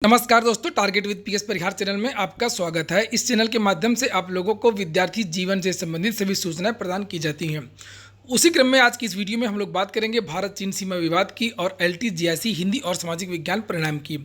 नमस्कार दोस्तों, target with PS Parihar channel में आपका स्वागत है। इस चैनल के माध्यम से आप लोगों को विद्यार्थी जीवन से संबंधित सभी सूचनाएं प्रदान की जाती हैं। उसी क्रम में आज की इस वीडियो में हम लोग बात करेंगे भारत चीन सीमा विवाद की और LTGIC हिंदी और सामाजिक विज्ञान परिणाम की।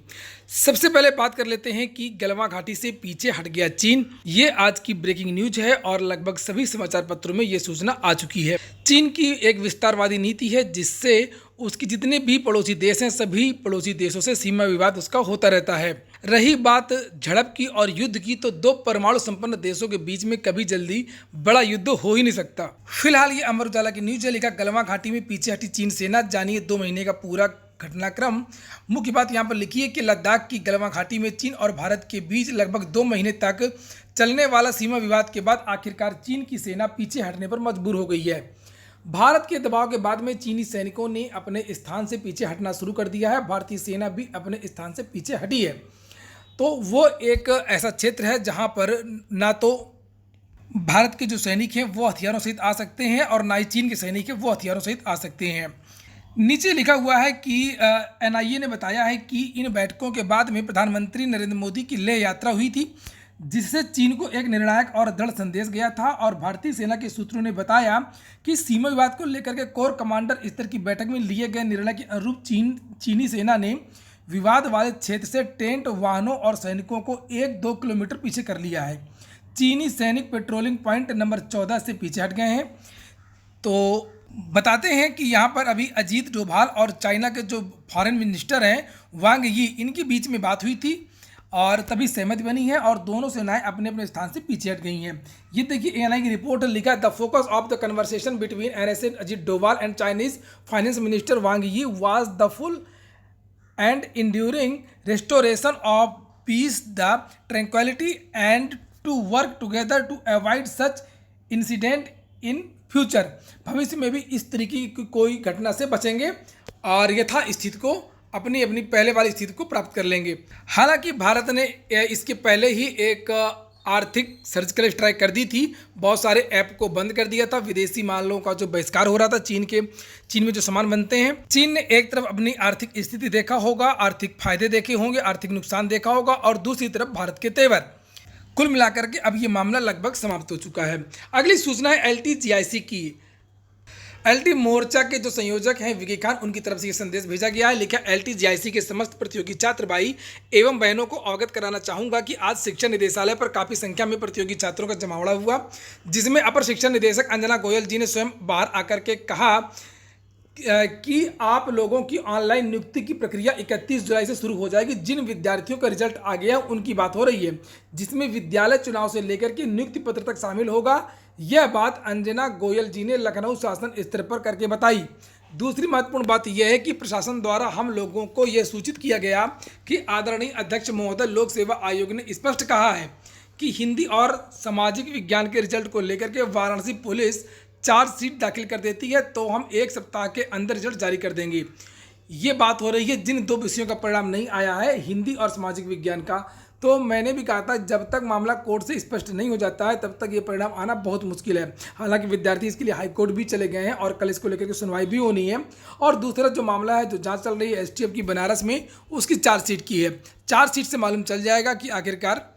सबसे पहले बात कर लेते हैं कि गलवान घाटी से पीछे हट गया चीन। ये आज की ब्रेकिंग न्यूज है और लगभग सभी समाचार पत्रों में ये सूचना आ चुकी है। चीन की एक विस्तारवादी नीति है जिससे उसके जितने भी पड़ोसी देश हैं सभी पड़ोसी देशों से सीमा विवाद उसका होता रहता है। रही बात झड़प की और युद्ध की, तो दो परमाणु संपन्न देशों के बीच में कभी जल्दी बड़ा युद्ध हो ही नहीं सकता। फिलहाल ये अमर उजाला की न्यूज है, लिखा गलवान घाटी में पीछे हटी चीन सेना, जानिए 2 महीने का पूरा घटनाक्रम। मुख्य बात यहाँ पर लिखी है कि लद्दाख की गलवान घाटी में चीन और भारत के बीच लगभग 2 महीने तक चलने वाला सीमा विवाद के बाद आखिरकार चीन की सेना पीछे हटने पर मजबूर हो गई है। भारत के दबाव के बाद में चीनी सैनिकों ने अपने स्थान से पीछे हटना शुरू कर दिया है। भारतीय सेना भी अपने स्थान से पीछे हटी है। तो वो एक ऐसा क्षेत्र है जहां पर ना तो भारत के जो सैनिक हैं वो हथियारों सहित आ सकते हैं और ना ही चीन के सैनिक हैं वो हथियारों सहित आ सकते हैं। नीचे लिखा हुआ है कि NIA ने बताया है कि इन बैठकों के बाद में प्रधानमंत्री नरेंद्र मोदी की लेह यात्रा हुई थी, जिससे चीन को एक निर्णायक और दृढ़ संदेश गया था। और भारतीय सेना के सूत्रों ने बताया कि सीमा विवाद को लेकर के कोर कमांडर स्तर की बैठक में लिए गए निर्णय के अनुरूप चीनी सेना ने विवाद वाले क्षेत्र से टेंट, वाहनों और सैनिकों को 1-2 किलोमीटर पीछे कर लिया है। चीनी सैनिक पेट्रोलिंग पॉइंट नंबर 14 से पीछे हट गए हैं। तो बताते हैं कि यहाँ पर अभी अजीत डोभाल और चाइना के जो फॉरेन मिनिस्टर हैं वांग यी, इनके बीच में बात हुई थी और तभी सहमति बनी है और दोनों सेनाएं अपने अपने स्थान से पीछे हट गई हैं। ये देखिए ANI की रिपोर्ट लिखा है, the focus of the conversation between NSA Ajit Doval and Chinese finance minister Wang Yi was the full and enduring restoration of peace, the tranquility, and to work together to avoid such incident in future। भविष्य में भी इस तरीके की कोई घटना से बचेंगे और यथा स्थिति को अपनी अपनी पहले वाली स्थिति को प्राप्त कर लेंगे। हालांकि भारत ने इसके पहले ही एक आर्थिक सर्जिकल स्ट्राइक कर दी थी, बहुत सारे ऐप को बंद कर दिया था, विदेशी मालों का जो बहिष्कार हो रहा था चीन में जो सामान बनते हैं। चीन ने एक तरफ अपनी आर्थिक स्थिति देखा होगा, आर्थिक फायदे देखे होंगे, आर्थिक नुकसान देखा होगा और दूसरी तरफ भारत के तेवर। कुल मिलाकर के अब ये मामला लगभग समाप्त हो चुका है। अगली सूचना है LTGIC की। LT मोर्चा के जो संयोजक हैं विकी खान, उनकी तरफ से ये संदेश भेजा गया है। लिखा LTGIC के समस्त प्रतियोगी छात्र भाई एवं बहनों को अवगत कराना चाहूँगा कि आज शिक्षा निदेशालय पर काफ़ी संख्या में प्रतियोगी छात्रों का जमावड़ा हुआ, जिसमें अपर शिक्षा निदेशक अंजना गोयल जी ने स्वयं बाहर आकर के कहा कि आप लोगों की ऑनलाइन नियुक्ति की प्रक्रिया 31 जुलाई से शुरू हो जाएगी। जिन विद्यार्थियों का रिजल्ट आ गया उनकी बात हो रही है, जिसमें विद्यालय चुनाव से लेकर के नियुक्ति पत्र तक शामिल होगा। यह बात अंजना गोयल जी ने लखनऊ शासन स्तर पर करके बताई। दूसरी महत्वपूर्ण बात यह है कि प्रशासन द्वारा हम लोगों को यह सूचित किया गया कि आदरणीय अध्यक्ष महोदय, लोक सेवा आयोग ने स्पष्ट कहा है कि हिंदी और सामाजिक विज्ञान के रिजल्ट को लेकर के वाराणसी पुलिस चार्जशीट दाखिल कर देती है तो हम 1 सप्ताह के अंदर रिजल्ट जारी कर देंगे। ये बात हो रही है जिन 2 विषयों का परिणाम नहीं आया है, हिंदी और सामाजिक विज्ञान का। तो मैंने भी कहा था जब तक मामला कोर्ट से स्पष्ट नहीं हो जाता है तब तक ये परिणाम आना बहुत मुश्किल है। हालांकि विद्यार्थी इसके लिए हाईकोर्ट भी चले गए हैं और कल इसको लेकर के सुनवाई भी होनी है। और दूसरा जो मामला है, जो जांच चल रही है STF की बनारस में, उसकी चार्जशीट की है। चार्जशीट से मालूम चल जाएगा कि आखिरकार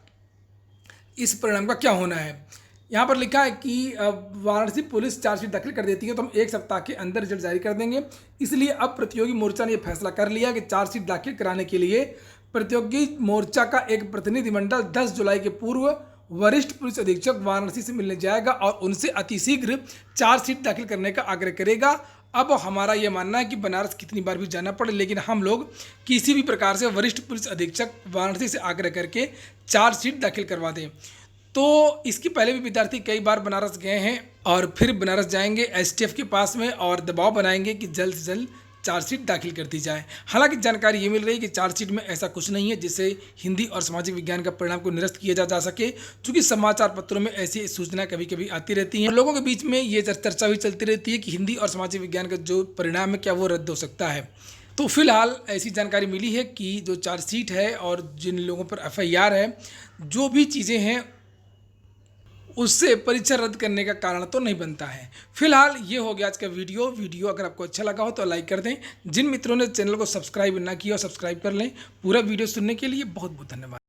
इस परिणाम का क्या होना है। यहाँ पर लिखा है कि वाराणसी पुलिस चार्जशीट दाखिल कर देती है तो हम 1 सप्ताह के अंदर रिजल्ट जारी कर देंगे। इसलिए अब प्रतियोगी मोर्चा ने यह फैसला कर लिया कि चार्जशीट दाखिल कराने के लिए प्रतियोगी मोर्चा का एक प्रतिनिधिमंडल 10 जुलाई के पूर्व वरिष्ठ पुलिस अधीक्षक वाराणसी से मिलने जाएगा और उनसे अतिशीघ्र चार्जशीट दाखिल करने का आग्रह करेगा। अब हमारा यह मानना है कि बनारस कितनी बार भी जाना पड़े, लेकिन हम लोग किसी भी प्रकार से वरिष्ठ पुलिस अधीक्षक वाराणसी से आग्रह करके चार्जशीट दाखिल करवा दें। तो इसके पहले भी विद्यार्थी कई बार बनारस गए हैं और फिर बनारस जाएंगे STF के पास में और दबाव बनाएंगे कि जल्द से जल्द चार्जशीट दाखिल कर दी जाए। हालांकि जानकारी ये मिल रही है कि चार्जशीट में ऐसा कुछ नहीं है जिससे हिंदी और सामाजिक विज्ञान का परिणाम को निरस्त किया जा सके, क्योंकि समाचार पत्रों में ऐसी सूचनाएं कभी कभी आती रहती हैं। लोगों के बीच में ये चर्चा भी चलती रहती है कि हिंदी और सामाजिक विज्ञान का जो परिणाम है क्या वो रद्द हो सकता है। तो फिलहाल ऐसी जानकारी मिली है कि जो चार्जशीट है और जिन लोगों पर FIR है, जो भी चीज़ें हैं उससे परीक्षा रद्द करने का कारण तो नहीं बनता है। फिलहाल ये हो गया आज का वीडियो अगर आपको अच्छा लगा हो तो लाइक कर दें। जिन मित्रों ने चैनल को सब्सक्राइब ना किया हो सब्सक्राइब कर लें। पूरा वीडियो सुनने के लिए बहुत बहुत धन्यवाद।